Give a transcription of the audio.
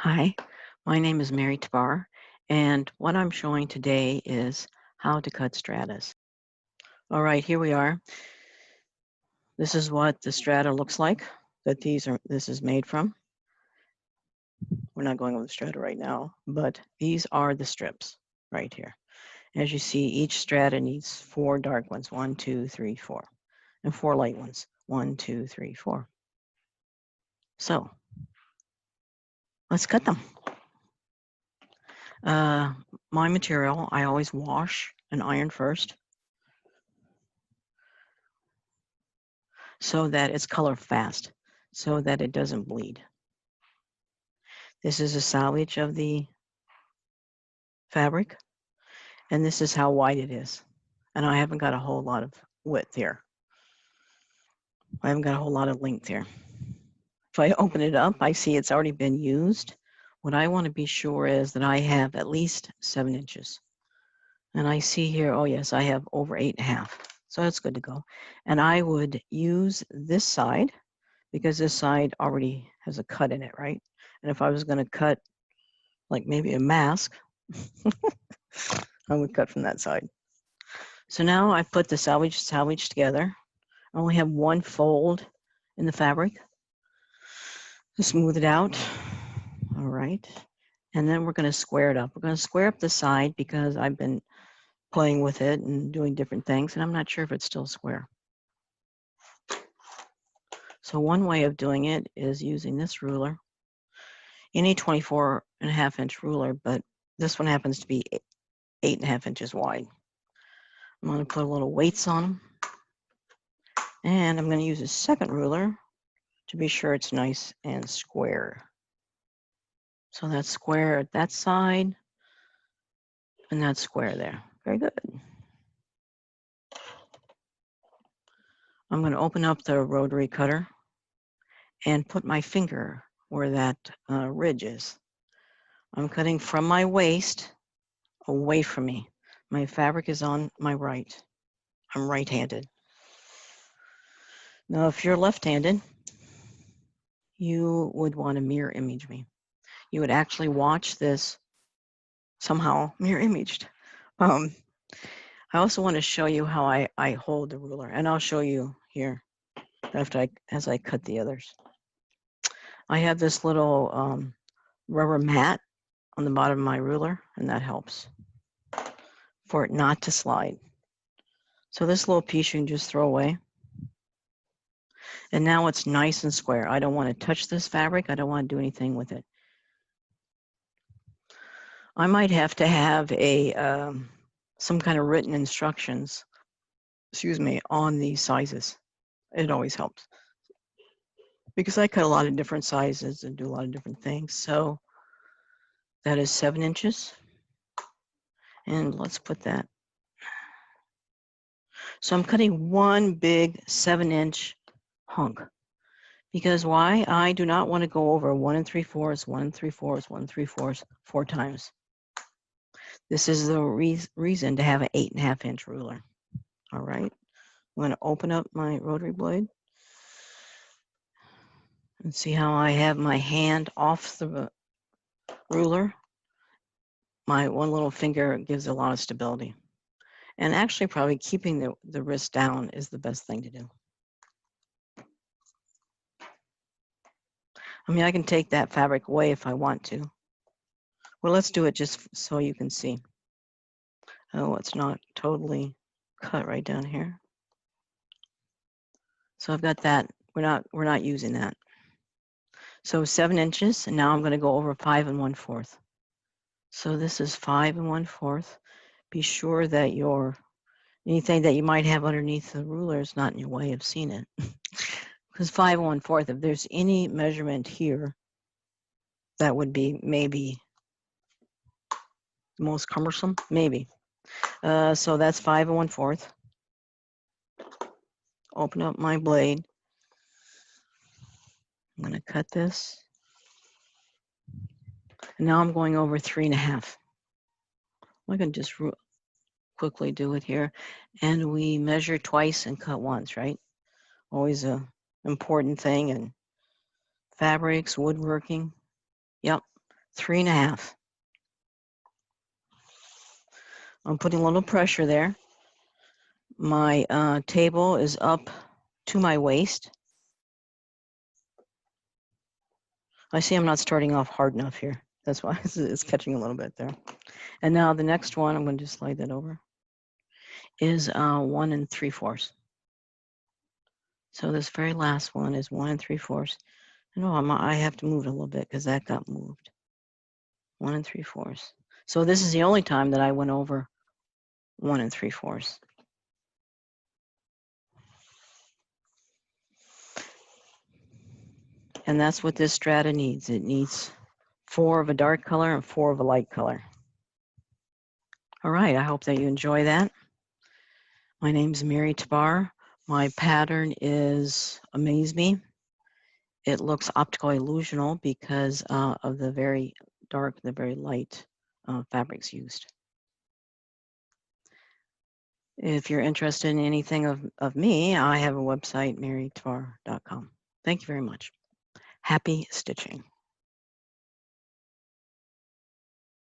Hi, my name is Mary Tabar, and what I'm showing today is how to cut stratas. All right, here we are. This is what the strata looks like that this is made from. We're not going over the strata right now, but these are the strips right here. As you see, each strata needs 4 dark ones, 1, 2, 3, 4, and 4 light ones, 1, 2, 3, 4. So let's cut them. My material, I always wash and iron first, so that it's color fast, so that it doesn't bleed. This is a salvage of the fabric, and this is how wide it is. And I haven't got a whole lot of width here. I haven't got a whole lot of length here. If I open it up, I see it's already been used. What I want to be sure is that I have at least 7 inches. And I see here, oh yes, I have over 8.5. So that's good to go. And I would use this side because this side already has a cut in it, right? And if I was going to cut like maybe a mask, I would cut from that side. So now I put the salvage together. I only have 1 fold in the fabric to smooth it out. All right. And then we're going to square it up. We're going to square up the side because I've been playing with it and doing different things, and I'm not sure if it's still square. So one way of doing it is using this ruler. Any 24.5-inch ruler, but this one happens to be 8.5 inches wide. I'm going to put a little weights on them. And I'm going to use a second ruler to be sure it's nice and square. So that's square at that side, and that's square there. Very good. I'm going to open up the rotary cutter and put my finger where that ridge is. I'm cutting from my waist away from me. My fabric is on my right. I'm right-handed. Now, if you're left-handed, you would want to mirror image me. You would actually watch this somehow mirror imaged. I also want to show you how I hold the ruler, and I'll show you here as I cut the others. I have this little rubber mat on the bottom of my ruler, and that helps for it not to slide. So this little piece you can just throw away. And now it's nice and square. I don't want to touch this fabric. I don't want to do anything with it. I might have to have some kind of written instructions, on these sizes. It always helps. Because I cut a lot of different sizes and do a lot of different things. So that is 7 inches. And let's put that. So I'm cutting one big 7-inch hunk. Because why? I do not want to go over 1 3/4, 1 3/4, 1 3/4 4 times. This is the reason to have an 8.5-inch ruler. All right. I'm going to open up my rotary blade and see how I have my hand off the ruler. My one little finger gives a lot of stability. And actually probably keeping the wrist down is the best thing to do. I mean, I can take that fabric away if I want to. Well, let's do it just so you can see. Oh, it's not totally cut right down here. So I've got that. We're not using that. So 7 inches, and now I'm going to go over 5 1/4. So this is 5 1/4. Be sure that anything that you might have underneath the ruler is not in your way of seeing it. Because 5 1/4, if there's any measurement here, that would be maybe the most cumbersome, maybe. So that's 5 1/4. Open up my blade. I'm going to cut this. And now I'm going over 3 1/2. I can just quickly do it here. And we measure twice and cut once, right? Always an important thing in fabrics, woodworking. Yep. 3.5. I'm putting a little pressure there. My table is up to my waist. I see I'm not starting off hard enough here. That's why it's catching a little bit there. And now the next one, I'm going to just slide that over, is 1 3/4. So this very last one is 1 3/4. No, I have to move it a little bit because that got moved. 1 3/4. So this is the only time that I went over 1 3/4. And that's what this strata needs. It needs 4 of a dark color and 4 of a light color. All right, I hope that you enjoy that. My name's Mary Tabar. My pattern is Amaze Me. It looks optical illusional because of the very dark, the very light fabrics used. If you're interested in anything of me, I have a website, marytabar.com. Thank you very much. Happy stitching.